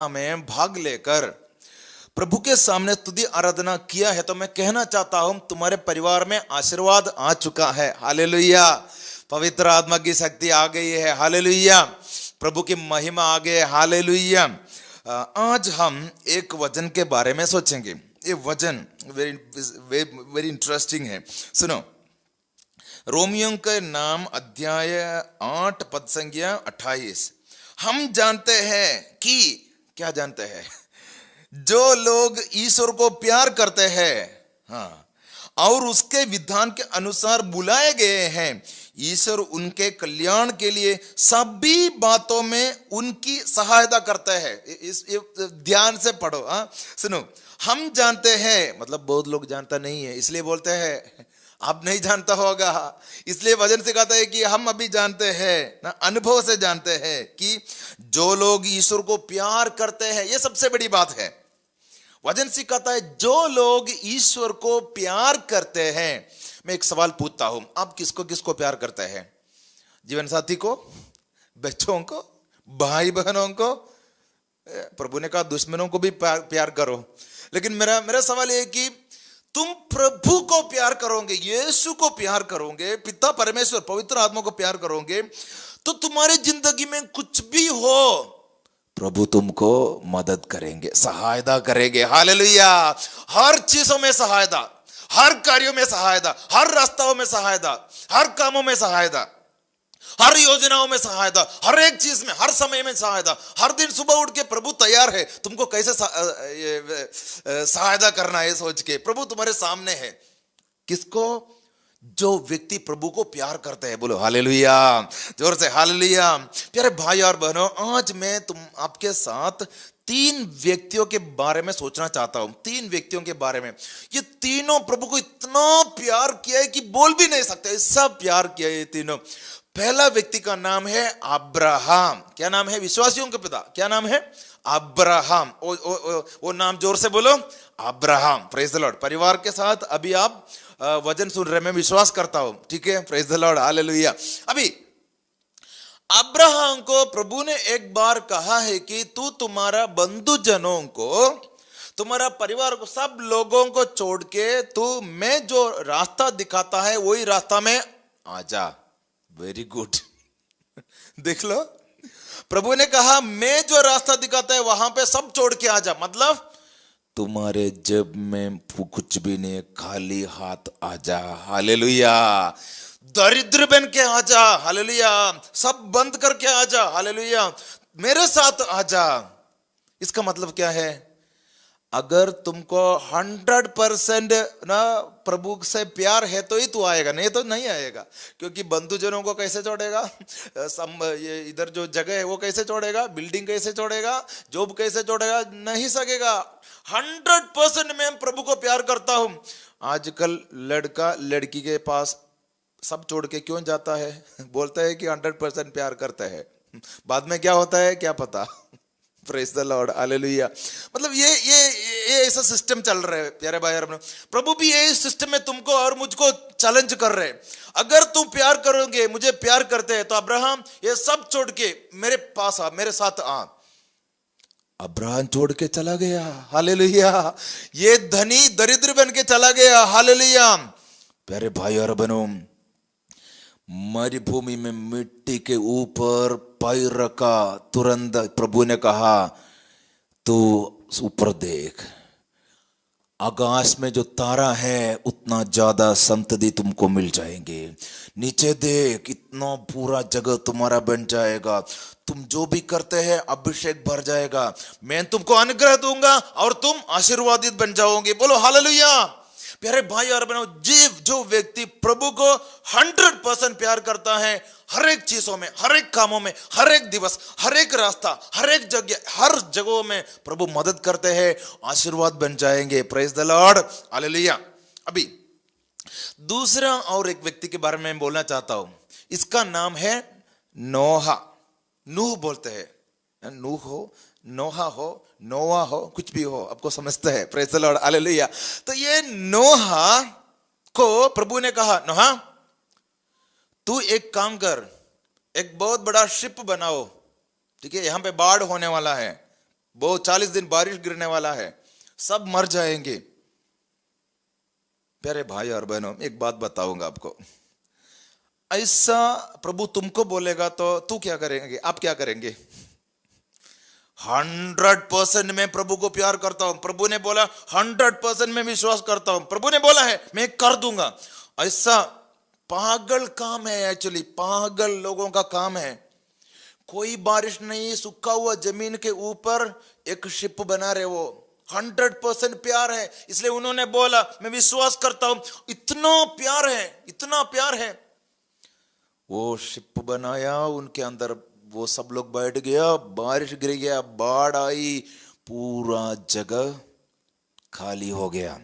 में भाग लेकर प्रभु के सामने स्तुति आराधना किया है, तो मैं कहना चाहता हूं तुम्हारे परिवार में आशीर्वाद आ चुका है। हालेलुया। पवित्र आत्मा की शक्ति आ गई है। हालेलुया। प्रभु की महिमा आ गई है। हालेलुया। आज हम एक वचन के बारे में सोचेंगे। ये वचन वेरी वेरी इंटरेस्टिंग है। सुनो, रोमियो के नाम अध्याय 8 पद संख्या 28। हम जानते हैं कि, क्या जानते हैं? जो लोग ईश्वर को प्यार करते हैं, हाँ, और उसके विधान के अनुसार बुलाए गए हैं, ईश्वर उनके कल्याण के लिए सभी बातों में उनकी सहायता करता है। इस ध्यान से पढ़ो। हाँ सुनो, हम जानते हैं, मतलब बहुत लोग जानता नहीं है इसलिए बोलते हैं आप नहीं जानता होगा, इसलिए वचन से कहता है कि हम अभी जानते हैं ना, अनुभव से जानते हैं कि जो लोग ईश्वर को प्यार करते हैं, ये सबसे बड़ी बात है। वचन से कहता है जो लोग ईश्वर को प्यार करते हैं। मैं एक सवाल पूछता हूं, आप किसको किसको प्यार करते हैं? जीवन साथी को, बच्चों को, भाई बहनों को? प्रभु ने कहा दुश्मनों को भी प्यार करो। लेकिन मेरा सवाल है कि तुम प्रभु को प्यार करोगे, यीशु को प्यार करोगे, पिता परमेश्वर पवित्र आत्मा को प्यार करोगे, तो तुम्हारी जिंदगी में कुछ भी हो प्रभु तुमको मदद करेंगे, सहायता करेंगे। हालेलुया। हर चीजों में सहायता, हर कार्यों में सहायता, हर रास्ताओं में सहायता, हर कामों में सहायता, हर योजनाओं में सहायता, हर एक चीज में, हर समय में सहायता। हर दिन सुबह उठ के प्रभु तैयार है तुमको कैसे सहायता करना है, सोच के प्रभु तुम्हारे सामने है। किसको? जो व्यक्ति प्रभु को प्यार करते हैं। बोलो हालेलुया, जोर से हालेलुया। प्यारे भाई और बहनों, आज मैं आपके साथ 3 व्यक्तियों के बारे में सोचना चाहता हूं। 3 व्यक्तियों के बारे में। ये तीनों प्रभु को इतना प्यार किया है कि बोल भी नहीं सकते, ऐसा प्यार किया है ये तीनों। पहला व्यक्ति का नाम है अब्राहम। क्या नाम है? विश्वासियों के पिता। क्या नाम है? अब्राहम। वो नाम जोर से बोलो, अब्राहम। Praise the Lord. परिवार के साथ अभी आप वचन सुन रहे, मैं विश्वास करता हूं, ठीक है? Praise the Lord, hallelujah. अभी अब्राहम को प्रभु ने एक बार कहा है कि तू तुम्हारा बंधुजनों को, तुम्हारा परिवार को, सब लोगों को छोड़ के तू मैं जो रास्ता दिखाता है वही रास्ता में आ जा। Very good. देख लो, प्रभु ने कहा मैं जो रास्ता दिखाता है वहां पे सब छोड़ के आ जा। मतलब तुम्हारे जेब में कुछ भी नहीं, खाली हाथ आ जा। हालेलुया। दरिद्र बन के आ जा। हालेलुया। सब बंद करके आ जा। हालेलुया। मेरे साथ आ जा। इसका मतलब क्या है? अगर तुमको 100% ना प्रभु से प्यार है तो ही तू आएगा, नहीं तो नहीं आएगा। क्योंकि बंधुजनों को कैसे छोड़ेगा? ये इधर जो जगह है वो कैसे छोड़ेगा? बिल्डिंग कैसे छोड़ेगा? जॉब कैसे छोड़ेगा? नहीं सकेगा। 100% मैं प्रभु को प्यार करता हूं। आजकल लड़का लड़की के पास सब छोड़ के क्यों जाता है? बोलता है कि 100% प्यार करता है, बाद में क्या होता है क्या पता। Praise the Lord, hallelujah. मतलब ये ऐसा सिस्टम चल रहा है प्यारे भाई और बहनों। प्रभु भी ये सिस्टम में तुमको और मुझको चैलेंज कर रहे हैं। अगर तुम प्यार करोगे, मुझे प्यार करते हैं, तो अब्राहम ये सब छोड़ के मेरे पास आ, मेरे साथ आ। अब्राहम छोड़ के चला गया। हालेलुया। ये धनी दरिद्र बन के चला गया। हालेलुया। प्यारे भाई और बहनों, मरुभूमि में मिट्टी के ऊपर पैर रखा, तुरंत प्रभु ने कहा तू ऊपर देख, आकाश में जो तारा है उतना ज्यादा संतति तुमको मिल जाएंगे। नीचे देख, इतना पूरा जगह तुम्हारा बन जाएगा। तुम जो भी करते हैं अभिषेक भर जाएगा। मैं तुमको अनुग्रह दूंगा और तुम आशीर्वादित बन जाओगे। बोलो हालेलुया। प्यारे भाई और बहनों, जो व्यक्ति प्रभु को 100% प्यार करता है, हर एक चीजों में, हर एक कामों में, हर एक दिवस, हर एक रास्ता, हर एक जगह, हर जगहों में प्रभु मदद करते हैं, आशीर्वाद बन जाएंगे। Praise the Lord, hallelujah. अभी दूसरा और एक व्यक्ति के बारे में बोलना चाहता हूं। इसका नाम है नोहा। नूह बोलते हैं, नूह हो, नोहा हो, नोआ हो, कुछ भी हो, आपको समझते हैं। Praise the Lord, hallelujah. तो ये नोहा को प्रभु ने कहा, नोहा तू एक काम कर, एक बहुत बड़ा शिप बनाओ, ठीक है? यहां पे बाढ़ होने वाला है, वो 40 दिन बारिश गिरने वाला है, सब मर जाएंगे। प्यारे भाई और बहनों, एक बात बताऊंगा आपको, ऐसा प्रभु तुमको बोलेगा तो तू क्या करेंगे, आप क्या करेंगे? 100% मैं प्रभु को प्यार करता हूं, प्रभु ने बोला 100% मैं विश्वास करता हूं, प्रभु ने बोला है मैं कर दूंगा, ऐसा पागल काम है। एक्चुअली पागल लोगों का काम है। कोई बारिश नहीं, सूखा हुआ जमीन के ऊपर एक शिप बना रहे, वो 100% प्यार है, इसलिए उन्होंने बोला मैं विश्वास करता हूं। इतना प्यार है, इतना प्यार है। वो शिप बनाया, उनके अंदर वो सब लोग बैठ गया, बारिश गिर गया, बाढ़ आई, पूरा जगह खाली हो गया,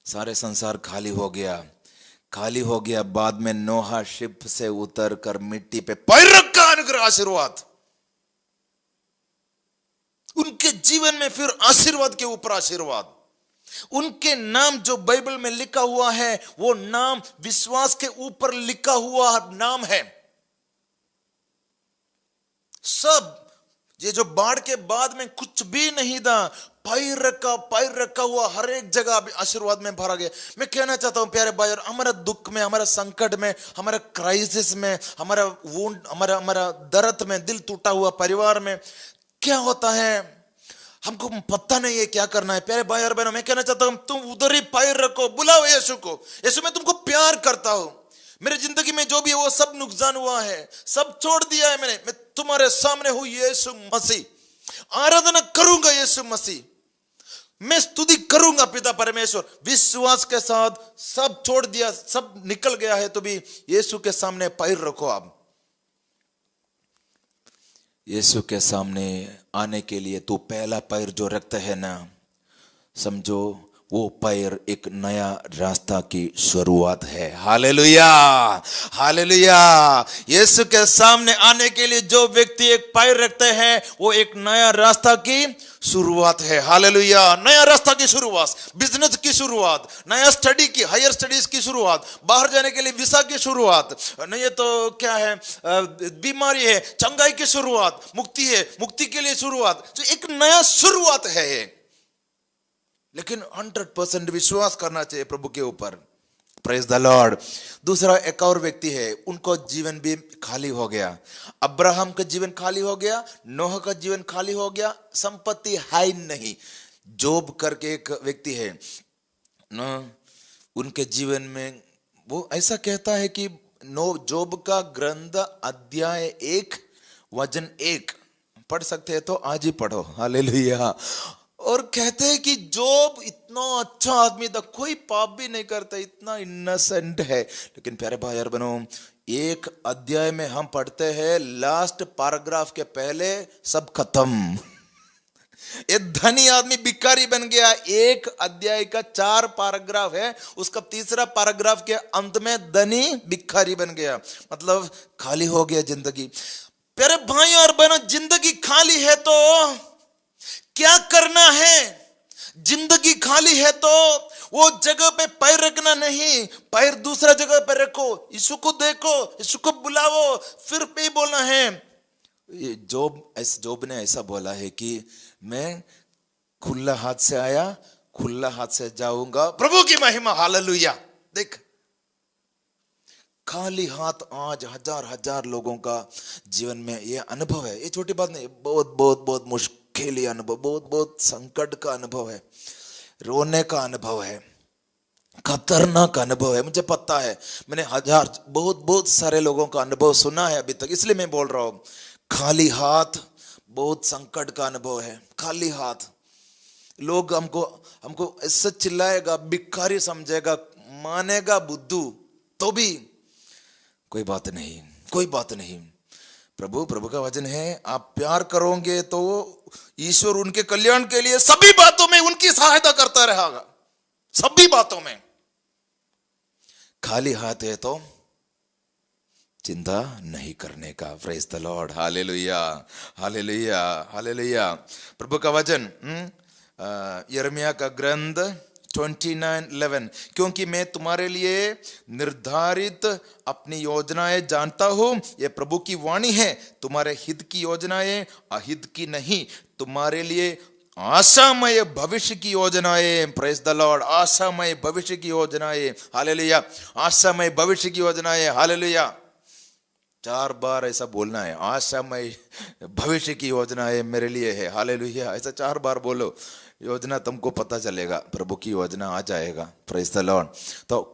सारे संसार खाली हो गया, खाली हो गया। बाद में नोहा शिप से उतर कर मिट्टी पे पैर रखा, अनुग्रह आशीर्वाद उनके जीवन में, फिर आशीर्वाद के ऊपर आशीर्वाद। उनके नाम जो बाइबल में लिखा हुआ है, वो नाम विश्वास के ऊपर लिखा हुआ नाम है। सब ये जो बाढ़ के बाद में कुछ भी नहीं था, पैर रखा हुआ हर एक जगह आशीर्वाद में भरा गया। मैं कहना चाहता हूं प्यारे भाई, और हमारा दुख में, हमारा संकट में, हमारा क्राइसिस में, हमारा वुंड, हमारा दर्द में, दिल टूटा हुआ परिवार में क्या होता है, हमको पता नहीं है क्या करना है। प्यारे भाई और बहनों, मैं कहना चाहता हूं तुम उधर ही पैर रखो, बुलाओ यीशु को, यीशु मैं तुमको प्यार करता हूं, मेरी जिंदगी में जो भी है वो सब नुकसान हुआ है, सब छोड़ दिया है मैंने, मैं तुम्हारे सामने हूं यीशु मसीह, आराधना करूंगा यीशु मसीह, मैं स्तुति करूंगा पिता परमेश्वर। विश्वास के साथ सब छोड़ दिया, सब निकल गया है, तो भी यीशु के सामने पैर रखो। आप यीशु के सामने आने के लिए तू पहला पैर जो रखता है ना, समझो वो पैर एक नया रास्ता की शुरुआत है। Hallelujah, hallelujah. यीशु के सामने आने के लिए जो व्यक्ति एक पैर रखते हैं, वो एक नया रास्ता की शुरुआत है। हालेलुया, नया रास्ता की शुरुआत, बिजनेस की शुरुआत, नया स्टडी की, हायर स्टडीज की शुरुआत, बाहर जाने के लिए वीसा की शुरुआत, नहीं तो क्या है, बीमारी है, चंगाई की शुरुआत, मुक्ति है, मुक्ति के लिए शुरुआत, तो एक नया शुरुआत है ये। लेकिन 100% विश्वास करना चाहिए प्रभु के ऊपर। Praise the Lord. दूसरा एक और व्यक्ति है, उनको जीवन भी खाली हो गया। अब्राहम का जीवन खाली हो गया, नोह का जीवन खाली हो गया, संपत्ति है नहीं। जोब करके एक व्यक्ति है ना, उनके जीवन में वो ऐसा कहता है कि जोब का ग्रंथ अध्याय 1 वचन 1 पढ़ सकते हैं तो आज ही पढ़ो। हालेलुया। और कहते हैं कि जोब इतना अच्छा आदमी था, कोई पाप भी नहीं करता, इतना इनोसेंट है। लेकिन प्यारे भाई और बहनों, एक अध्याय में हम पढ़ते हैं, लास्ट पैराग्राफ के पहले सब खत्म। एक धनी आदमी भिखारी बन गया। एक अध्याय का 4 पैराग्राफ है, उसका तीसरा पैराग्राफ के अंत में धनी भिखारी बन गया, मतलब खाली हो गया जिंदगी। प्यारे भाई और बहनों, जिंदगी खाली है तो क्या करना है? जिंदगी खाली है तो वो जगह पे पैर रखना नहीं, पैर दूसरा जगह पे रखो, यीशु को देखो, यीशु को बुलाओ, फिर पे बोलना है। जोब ने ऐसा बोला है कि मैं खुला हाथ से आया, खुला हाथ से जाऊंगा। प्रभु की महिमा, हालेलुया। देख, खाली हाथ आज हजार लोगों का जीवन में ये अनुभव है। ये छोटी बात नहीं, बहुत मुश्किल अनुभव, बहुत संकट का अनुभव है, रोने का अनुभव है, खतरनाक अनुभव है। मुझे पता है, मैंने बहुत सारे लोगों का अनुभव सुना है अभी तक, इसलिए मैं बोल रहा हूं। खाली हाथ बहुत संकट का अनुभव है। खाली हाथ, लोग हमको ऐसा चिल्लाएगा, भिखारी समझेगा, मानेगा बुद्धू, तो भी कोई बात नहीं। प्रभु का वचन है, आप प्यार करोगे तो ईश्वर उनके कल्याण के लिए सभी बातों में उनकी सहायता करता रहेगा, सभी बातों में। खाली हाथ है तो चिंता नहीं करने का। Praise the Lord, hallelujah, hallelujah, hallelujah. प्रभु का वचन यिर्मयाह का ग्रंथ 29:11 क्योंकि मैं तुम्हारे लिए निर्धारित अपनी योजनाएं जानता हूं, ये प्रभु की वाणी है, तुम्हारे हित की योजनाएं अहित की नहीं, तुम्हारे लिए आशामय भविष्य की योजनाएं। Praise the Lord. आशामय भविष्य की योजनाएं, हालेलुया। आशामय भविष्य की योजनाएं, हालेलुया। 4 बार ऐसा बोलना है, आशामय भविष्य की योजनाएं मेरे लिए है, हालेलुया। ऐसा 4 बार बोलो, योजना तुमको पता चलेगा, प्रभु की योजना आ जाएगा। Praise the Lord. तो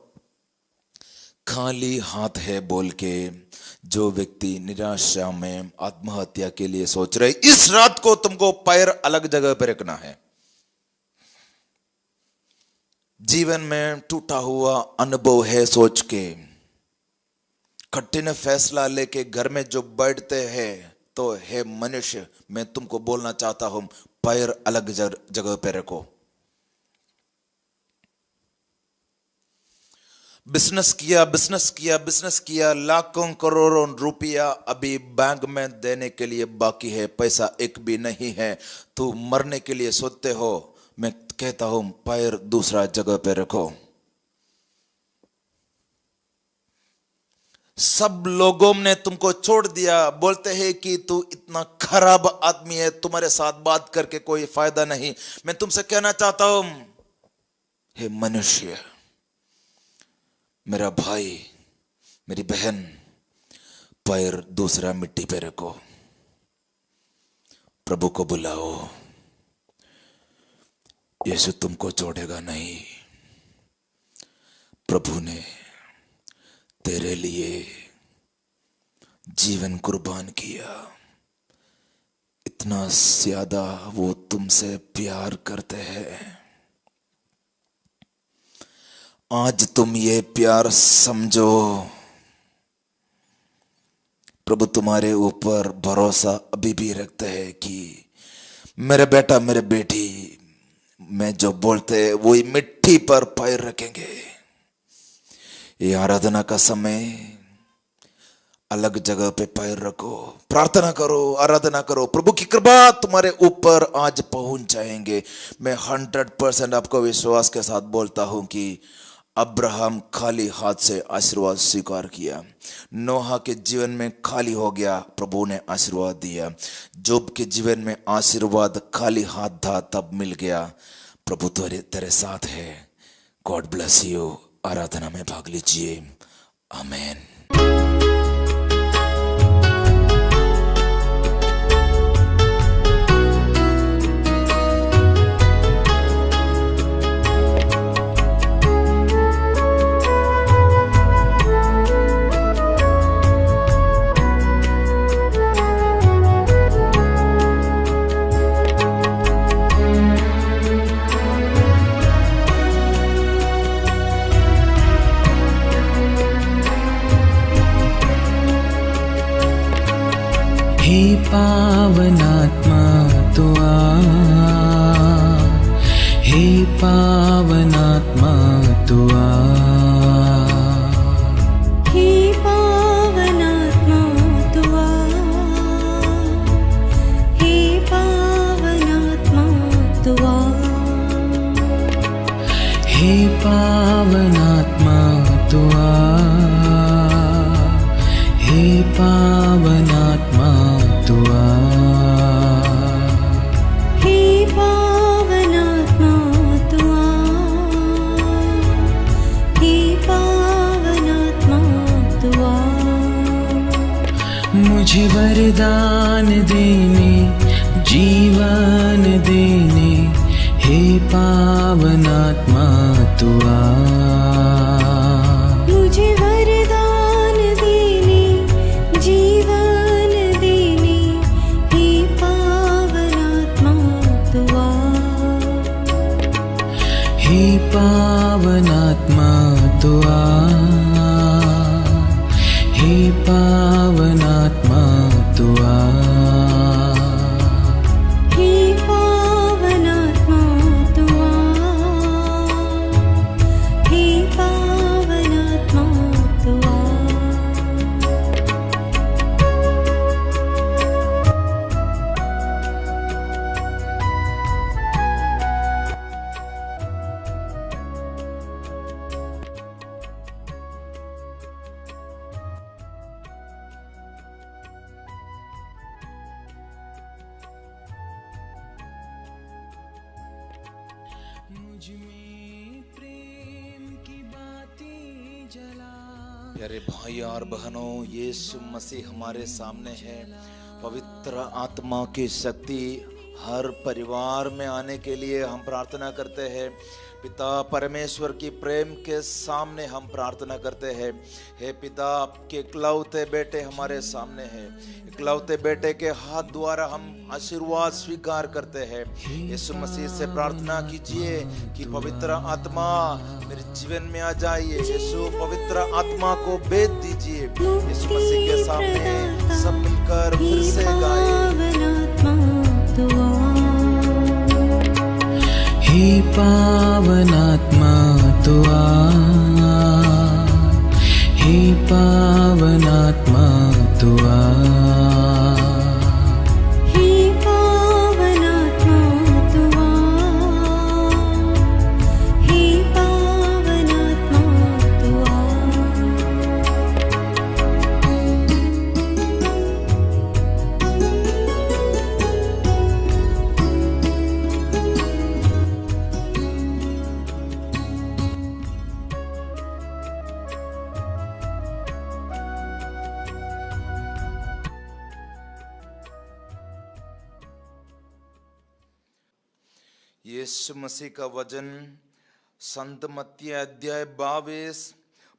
खाली हाथ है बोल के जो व्यक्ति निराशा में आत्महत्या के लिए सोच रहे, इस रात को तुमको पैर अलग जगह पर रखना है। जीवन में टूटा हुआ अनुभव है सोच के, कठिन फैसला लेके घर में जो बैठते हैं, तो हे मनुष्य, मैं तुमको बोलना चाहता हूं, पैर अलग जगह पे रखो। बिजनेस किया, लाखों करोड़ों रुपया अभी बैंक में देने के लिए बाकी है, पैसा एक भी नहीं है, तू मरने के लिए सोचते हो, मैं कहता हूं पैर दूसरा जगह पे रखो। सब लोगों ने तुमको छोड़ दिया, बोलते हैं कि तू इतना खराब आदमी है, तुम्हारे साथ बात करके कोई फायदा नहीं। मैं तुमसे कहना चाहता हूं, हे मनुष्य, मेरा भाई, मेरी बहन, पैर दूसरा मिट्टी पे रखो, प्रभु को बुलाओ। यीशु तुमको छोड़ेगा नहीं। प्रभु ने तेरे लिए जीवन कुर्बान किया, इतना ज्यादा वो तुमसे प्यार करते हैं। आज तुम ये प्यार समझो। प्रभु तुम्हारे ऊपर भरोसा अभी भी रखते हैं कि मेरे बेटा, मेरे बेटी, मैं जो बोलते हैं वही मिट्टी पर पैर रखेंगे। ये आराधना का समय, अलग जगह पे पैर रखो, प्रार्थना करो, आराधना करो, प्रभु की कृपा तुम्हारे ऊपर आज पहुंच जाएंगे। मैं 100% आपको विश्वास के साथ बोलता हूं कि अब्राहम खाली हाथ से आशीर्वाद स्वीकार किया, नोहा के जीवन में खाली हो गया, प्रभु ने आशीर्वाद दिया। जोब के जीवन में आशीर्वाद खाली हाथ था तब मिल गया। प्रभु तेरे साथ है। God bless you. आराधना में भाग लीजिए। आमेन। हे पावनात्मा तू आ, हे पावनात्मा तू आ, हे पावनात्मा तू आ, हे पावनात्मा तू आ, हे पावनात्मा तू आ, हे पावनात्मा तू आ, हे पावनात्मा तू आ, हे पावनात्मा तू आ। मुझे वरदान देने, जीवन देने, हे पावनात्मा तू आ, मुझे वरदान देने, जीवन देने, हे पावनात्मा तू आ, हे पावनात्मा तू आ, हे पावनात्मा तू आ, हे पावनात्मा तू आ, हे पावनात्मा तू आ। मुझ में प्रेम की बातें जला। प्यारे भाई और बहनों, यीशु मसीह हमारे सामने है। पवित्र आत्मा की शक्ति हर परिवार में आने के लिए हम प्रार्थना करते हैं। पिता परमेश्वर की प्रेम के सामने हम प्रार्थना करते हैं। हे पिता, आपके इकलौते बेटे हमारे सामने हैं। इकलौते बेटे के हाथ द्वारा हम आशीर्वाद स्वीकार करते हैं। यीशु मसीह से प्रार्थना कीजिए कि पवित्र आत्मा मेरे जीवन में आ जाइए। यीशु पवित्र आत्मा को भेज दीजिए। यीशु मसीह के सामने सब मिलकर फिर से गाएं। हे पावनात्मा तू आ, हे पावनात्मा तू आ, हे पावनात्मा तू आ, हे पावनात्मा तू आ। यीशु मसीह का वचन संत मत्ती अध्याय 22।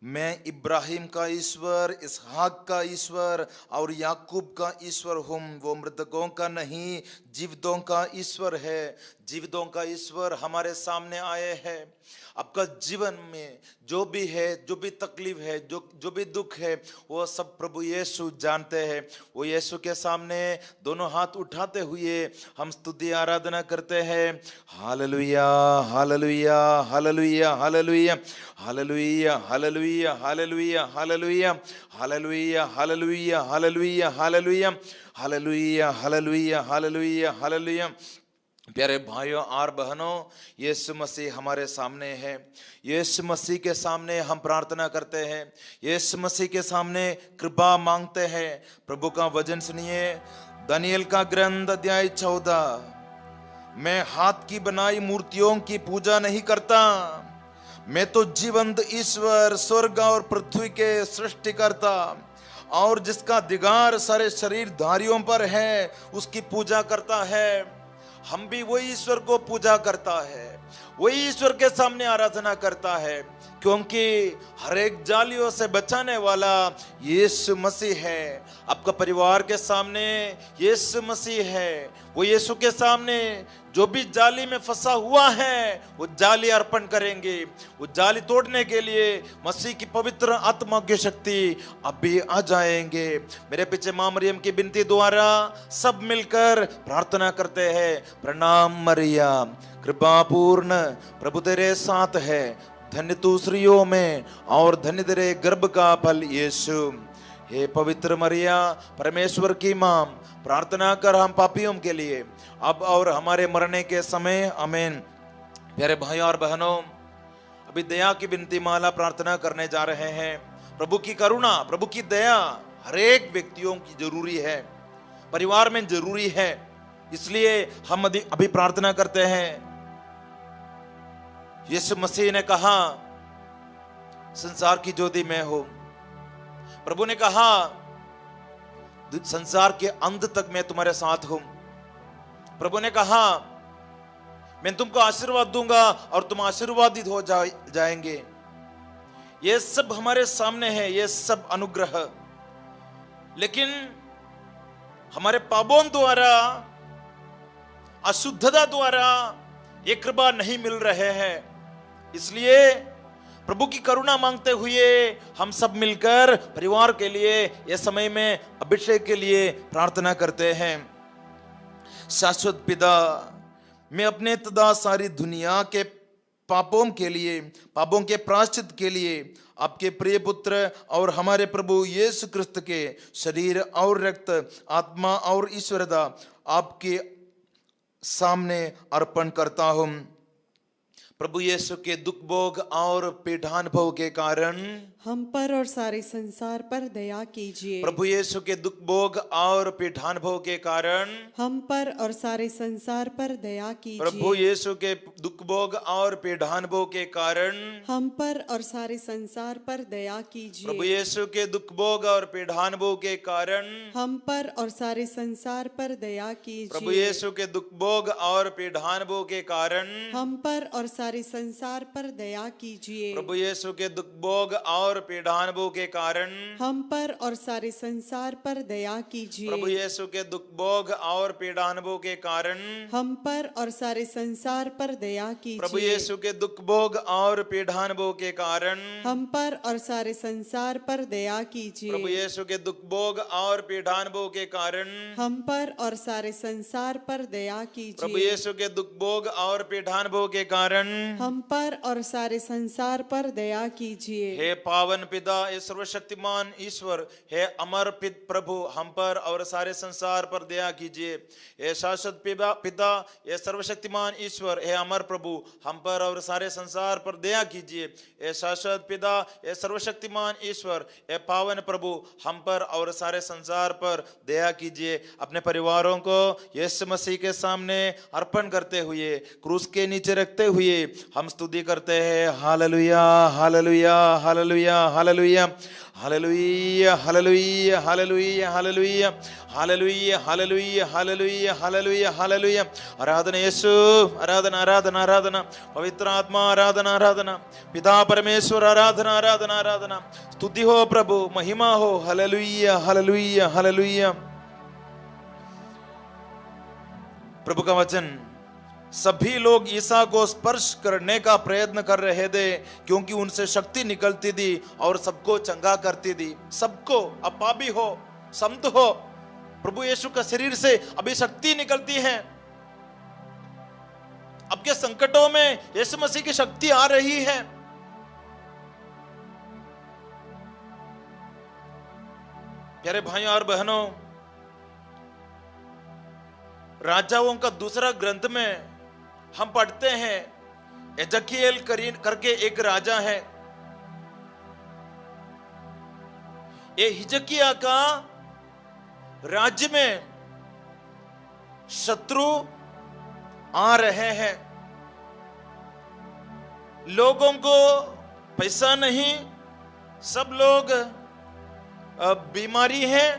मैं इब्राहिम का ईश्वर, इसहाक का ईश्वर और याकूब का ईश्वर हूँ। वो मृतकों का नहीं, जीवितों का ईश्वर है। जीवितों का ईश्वर हमारे सामने आए हैं। आपका जीवन में जो भी है, जो भी तकलीफ है, जो भी दुख है, वो सब प्रभु यीशु जानते हैं। वो यीशु के सामने दोनों हाथ उठाते हुए हम स्तुति आराधना करते हैं। Hallelujah, hallelujah, hallelujah, hallelujah, hallelujah, hallelujah, hallelujah, hallelujah, hallelujah, hallelujah, hallelujah, hallelujah, hallelujah, hallelujah, hallelujah, hallelujah. प्यारे भाइयों और बहनों, यीशु मसीह हमारे सामने है। यीशु मसीह के सामने हम प्रार्थना करते हैं। यीशु मसीह के सामने कृपा मांगते हैं। प्रभु का वचन सुनिए, दानियेल का ग्रंथ अध्याय 14। मैं हाथ की बनाई मूर्तियों की पूजा नहीं करता। मैं तो जीवंत ईश्वर, स्वर्ग और पृथ्वी के सृष्टिकर्ता और जिसका अधिकार सारे शरीरधारियों पर है, उसकी पूजा करता है। हम भी वही ईश्वर को पूजा करता है, वही ईश्वर के सामने आराधना करता है, क्योंकि हर एक जालियों से बचाने वाला यीशु मसीह है। आपका परिवार के सामने यीशु मसीह है। वो यीशु के सामने जो भी जाली में फंसा हुआ है, वो जाली अर्पण करेंगे। वो जाली तोड़ने के लिए मसीह की पवित्र आत्मा की शक्ति अभी आ जाएंगे। मेरे पीछे मां मरियम की विनती द्वारा सब मिलकर प्रार्थना करते हैं। प्रणाम मरिया, कृपा पूर्ण, प्रभु तेरे साथ है। धन्य तू स्त्रियों में और धन्य तेरे गर्भ का फल यीशु। हे पवित्र मरिया, परमेश्वर की मां, प्रार्थना कर हम पापियों के लिए, अब और हमारे मरने के समय, आमीन। प्यारे भाई और बहनों, अभी दया की विनती माला प्रार्थना करने जा रहे हैं। प्रभु की करुणा, प्रभु की दया हर एक व्यक्तियों की जरूरी है, परिवार में जरूरी है। इसलिए हम अभी प्रार्थना करते हैं। यीशु मसीह ने कहा, संसार की ज्योति मैं हूं। प्रभु ने कहा, संसार के अंत तक मैं तुम्हारे साथ हूं। प्रभु ने कहा, मैं तुमको आशीर्वाद दूंगा और तुम आशीर्वादित हो जाएंगे। ये सब हमारे सामने है, ये सब अनुग्रह। लेकिन हमारे पापों द्वारा, अशुद्धता द्वारा ये कृपा नहीं मिल रहे हैं। इसलिए प्रभु की करुणा मांगते हुए हम सब मिलकर परिवार के लिए, यह समय में अभिषेक के लिए प्रार्थना करते हैं। शाश्वत पिता, मैं अपने तथा सारी दुनिया के पापों के लिए, पापों के प्रायश्चित के लिए आपके प्रिय पुत्र और हमारे प्रभु यीशु क्रिस्त के शरीर और रक्त, आत्मा और ईश्वरता आपके सामने अर्पण करता हूं। प्रभु यीशु के दुख भोग और पीढ़ानुभव के कारण हम पर और सारे संसार पर दया कीजिए। प्रभु यीशु के दुख भोग और पीढ़ानुभव के कारण हम पर और सारे संसार पर दया प्रभु कीजिए। यीशु के दुख भोग और पीढ़ानुभव के कारण हम पर और सारे संसार पर दया प्रभु कीजिए। यीशु के दुख भोग और पीढ़ानुभव के कारण हम पर और सारे संसार पर दया प्रभु कीजिए। यीशु के दुख भोग और पीढ़ानुभव के कारण हम पर और सारे संसार पर दया कीजिए। प्रभु यीशु के दुख भोग और पीढ़ानुभव के कारण हम पर और सारे संसार पर दया प्रभु कीजिए। यीशु के दुख भोग और पीढ़ानुभव के कारण हम पर और सारे संसार पर दया प्रभु कीजिए। यीशु के दुख भोग और पीढ़ानुभव के कारण हम पर और सारे संसार पर दया प्रभु कीजिए। यीशु के दुख भोग और पीढ़ानुभव के कारण हम पर और सारे संसार पर दया प्रभु कीजिए। यीशु के दुख भोग और पीढ़ानुभव के कारण हम पर और सारे संसार पर दया कीजिए। हे पावन पिता, हे सर्वशक्तिमान ईश्वर, हे अमर प्रभु, हम पर और सारे संसार पर दया कीजिए। हे शाश्वत पिता, हे सर्वशक्तिमान ईश्वर, हे अमर प्रभु, हम पर और सारे संसार पर दया कीजिए। हे शाश्वत पिता, हे सर्वशक्तिमान ईश्वर, हे पावन प्रभु, हम पर और सारे संसार पर दया कीजिए। अपने परिवारों को यीशु मसीह के सामने अर्पण करते हुए, क्रूस के नीचे रखते हुए हम स्तुति करते हैं। Hallelujah, hallelujah, hallelujah, hallelujah, hallelujah, hallelujah, hallelujah, hallelujah, hallelujah, hallelujah, hallelujah, hallelujah, hallelujah. आराधना यीशु, आराधना, आराधना, आराधना, पवित्र आत्मा आराधना, आराधना, पिता परमेश्वर आराधना, आराधना, आराधना, स्तुति हो प्रभु, महिमा हो। Hallelujah, hallelujah, hallelujah. प्रभु का वचन, सभी लोग ईसा को स्पर्श करने का प्रयत्न कर रहे थे क्योंकि उनसे शक्ति निकलती थी और सबको चंगा करती थी। सबको, अब पापी हो, संत हो, प्रभु यीशु का शरीर से अभी शक्ति निकलती है। आपके संकटों में यीशु मसीह की शक्ति आ रही है। प्यारे भाइयों और बहनों, राजाओं का दूसरा ग्रंथ में हम पढ़ते हैं, एजकियेल करके एक राजा है। ये हिजकिया का राज्य में शत्रु आ रहे हैं। लोगों को पैसा नहीं, सब लोग बीमारी है,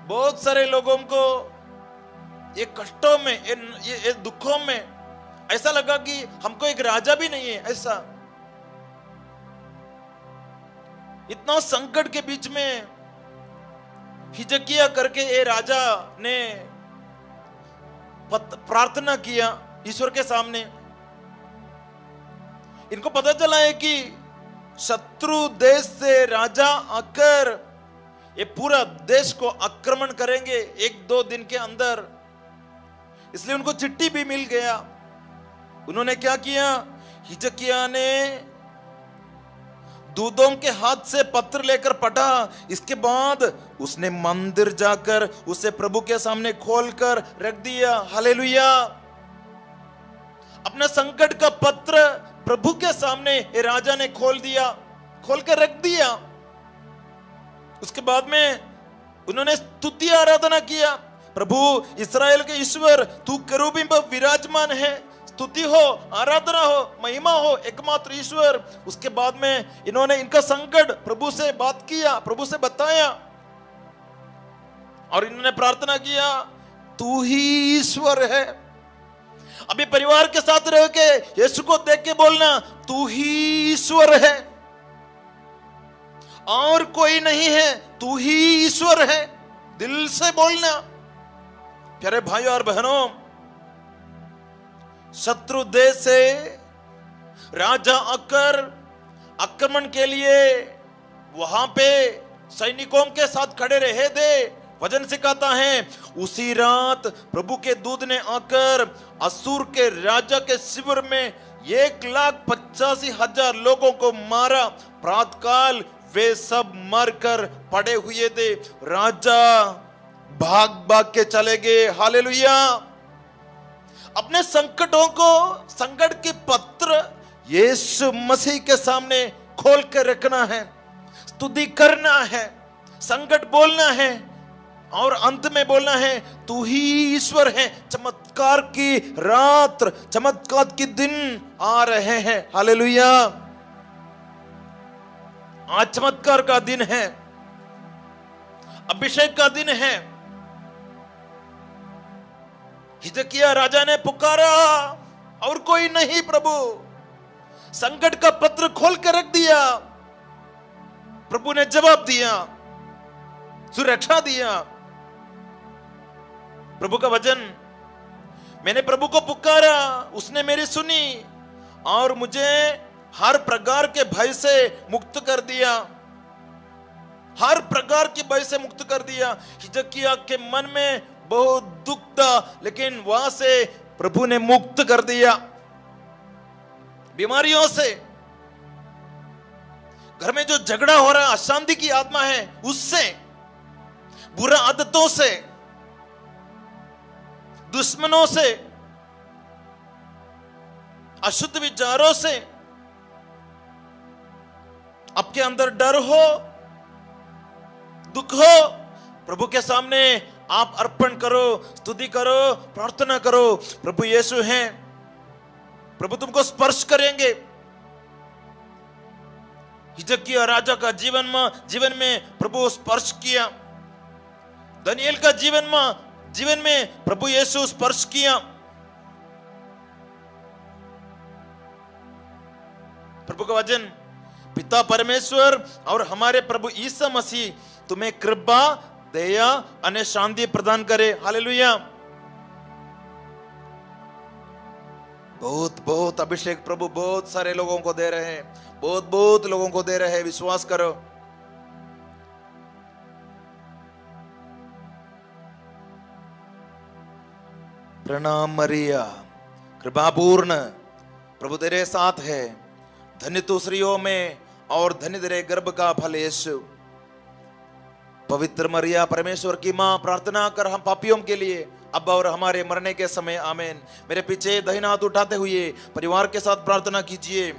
बहुत सारे लोगों को ये कष्टों में, ये दुखों में ऐसा लगा कि हमको एक राजा भी नहीं है। ऐसा इतना संकट के बीच में हिजकिया करके ये राजा ने प्रार्थना किया ईश्वर के सामने। इनको पता चला है कि शत्रु देश से राजा आकर ये पूरा देश को आक्रमण करेंगे 1-2 दिन के अंदर। इसलिए उनको चिट्ठी भी मिल गया। उन्होंने क्या किया, हिजकिया ने दूतों के हाथ से पत्र लेकर पढ़ा। इसके बाद उसने मंदिर जाकर उसे प्रभु के सामने खोलकर रख दिया। हालेलुया। अपना संकट का पत्र प्रभु के सामने ये राजा ने खोल दिया, खोल कर रख दिया। उसके बाद में उन्होंने स्तुति आराधना किया। प्रभु इस्राएल के ईश्वर, तू केरूबीम पर विराजमान है, स्तुति हो, आराधना हो, महिमा हो, एकमात्र ईश्वर। उसके बाद में इन्होंने इनका संकट प्रभु से बात किया, प्रभु से बताया और इन्होंने प्रार्थना किया, तू ही ईश्वर है। अभी परिवार के साथ रह के यीशु को देख के बोलना, तू ही ईश्वर है, और कोई नहीं है, तू ही ईश्वर है। दिल से बोलना। प्यारे भाइयों और बहनों, शत्रु देश से राजा आकर आक्रमण के लिए वहां पे सैनिकों के साथ खड़े रहे थे। वचन सिखाता है, उसी रात प्रभु के दूत ने आकर असुर के राजा के शिविर में 1,85,000 लोगों को मारा। प्रातःकाल वे सब मरकर पड़े हुए थे। राजा भाग भाग के चले गए। हालेलुया। अपने संकटों को, संकट के पत्र यीशु मसीह के सामने खोल कर रखना है, स्तुति करना है, संकट बोलना है और अंत में बोलना है तू ही ईश्वर है। चमत्कार की रात, चमत्कार के दिन आ रहे हैं। हालेलुया। आज चमत्कार का दिन है, अभिषेक का दिन है। हिजकिय्याह राजा ने पुकारा और कोई नहीं प्रभु। संकट का पत्र खोल कर रख दिया, प्रभु ने जवाब दिया, सुरक्षा दिया। प्रभु का वचन, मैंने प्रभु को पुकारा, उसने मेरी सुनी और मुझे हर प्रकार के भय से मुक्त कर दिया, हर प्रकार के भय से मुक्त कर दिया। हिजकिय्याह के मन में बहुत दुख था, लेकिन वहां से प्रभु ने मुक्त कर दिया। बीमारियों से, घर में जो झगड़ा हो रहा है, अशांति की आत्मा है उससे, बुरा आदतों से, दुश्मनों से, अशुद्ध विचारों से, आपके अंदर डर हो, दुख हो, प्रभु के सामने आप अर्पण करो, स्तुति करो, प्रार्थना करो। प्रभु यीशु हैं, प्रभु तुमको स्पर्श करेंगे। हिजकिय्याह राजा का जीवन में प्रभु स्पर्श किया। दानियेल का जीवन में प्रभु यीशु स्पर्श किया। प्रभु का वचन, पिता परमेश्वर और हमारे प्रभु यीशु मसीह तुम्हें कृपा, दया और शांति प्रदान करे। हालेलुया। बहुत बहुत अभिषेक प्रभु बहुत सारे लोगों को दे रहे हैं, बहुत बहुत लोगों को दे रहे हैं। विश्वास करो। प्रणाम मरिया, कृपापूर्ण, प्रभु तेरे साथ है। धन्य तू स्त्रियों में और धन्य तेरे गर्भ का फल यीशु। पवित्र मरिया परमेश्वर की मां, प्रार्थना कर हम पापियों के लिए अब और हमारे मरने के समय। आमीन। मेरे पीछे दाहिना हाथ उठाते हुए परिवार के साथ प्रार्थना कीजिए।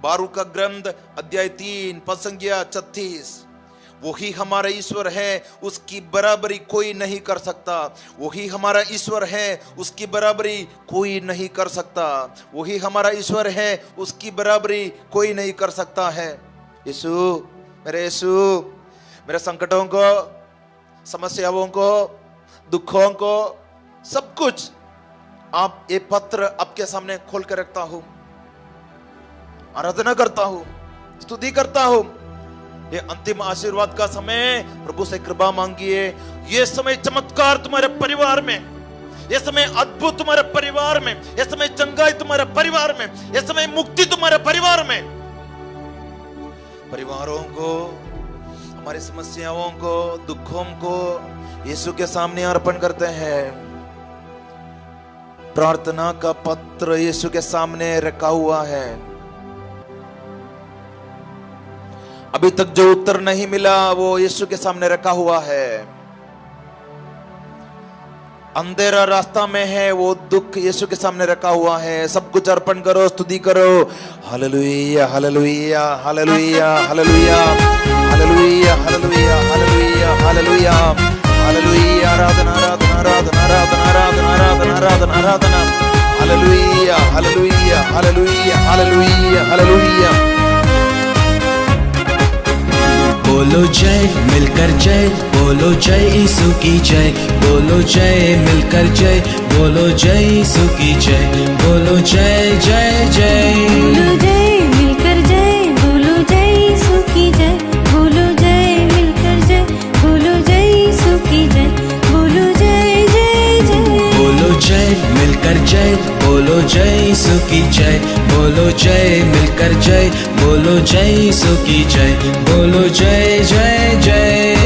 बारूक का ग्रंथ अध्याय 3 पद संख्या 36। वही हमारा ईश्वर है, उसकी बराबरी कोई नहीं कर सकता। वही हमारा ईश्वर है, उसकी बराबरी कोई नहीं कर सकता। वही हमारा ईश्वर है, उसकी बराबरी कोई नहीं कर सकता है। यीशु, मेरे संकटों को, समस्याओं को, दुखों को, सब कुछ आप ये पत्र आपके सामने खोल कर रखता हूं। आराधना करता हूं, स्तुति करता हूं। ये अंतिम आशीर्वाद का समय, प्रभु से कृपा मांगिए। ये समय चमत्कार तुम्हारे परिवार में, ये समय अद्भुत तुम्हारे परिवार में, ये समय चंगाई तुम्हारे परिवार में, ये समय मुक्ति तुम्हारे परिवार में। परिवारों को, हमारी समस्याओं को, दुखों को यीशु के सामने अर्पण करते हैं। प्रार्थना का पत्र यीशु के सामने रखा हुआ है। अभी तक जो उत्तर नहीं मिला वो यीशु के सामने रखा हुआ है। अंधेरा रास्ता में है, वो दुख यीशु के सामने रखा हुआ है। सब कुछ अर्पण करो, स्तुति करो। Hallelujah, hallelujah, hallelujah, hallelujah, hallelujah, hallelujah, hallelujah, hallelujah, hallelujah. आराधना, आराधना, आराधना, आराधना, आराधना, आराधना, आराधना, आराधना। Hallelujah, hallelujah, hallelujah, hallelujah, hallelujah. बोलो जय, मिलकर जय, बोलो जय यीशु की जय, बोलो जय, मिलकर जय, बोलो जय यीशु की जय, बोलो जय जय जय। बोलो जय मिलकर जय, बोलो जय यीशु की जय, बोलो जय मिलकर जय, बोलो जय यीशु की जय, बोलो जय जय जय। बोलो जय, मिलकर जय, बोलो जय यीशु की जय, बोलो जय, मिलकर जय, बोलो जय यीशु की जय, बोलो जय जय जय।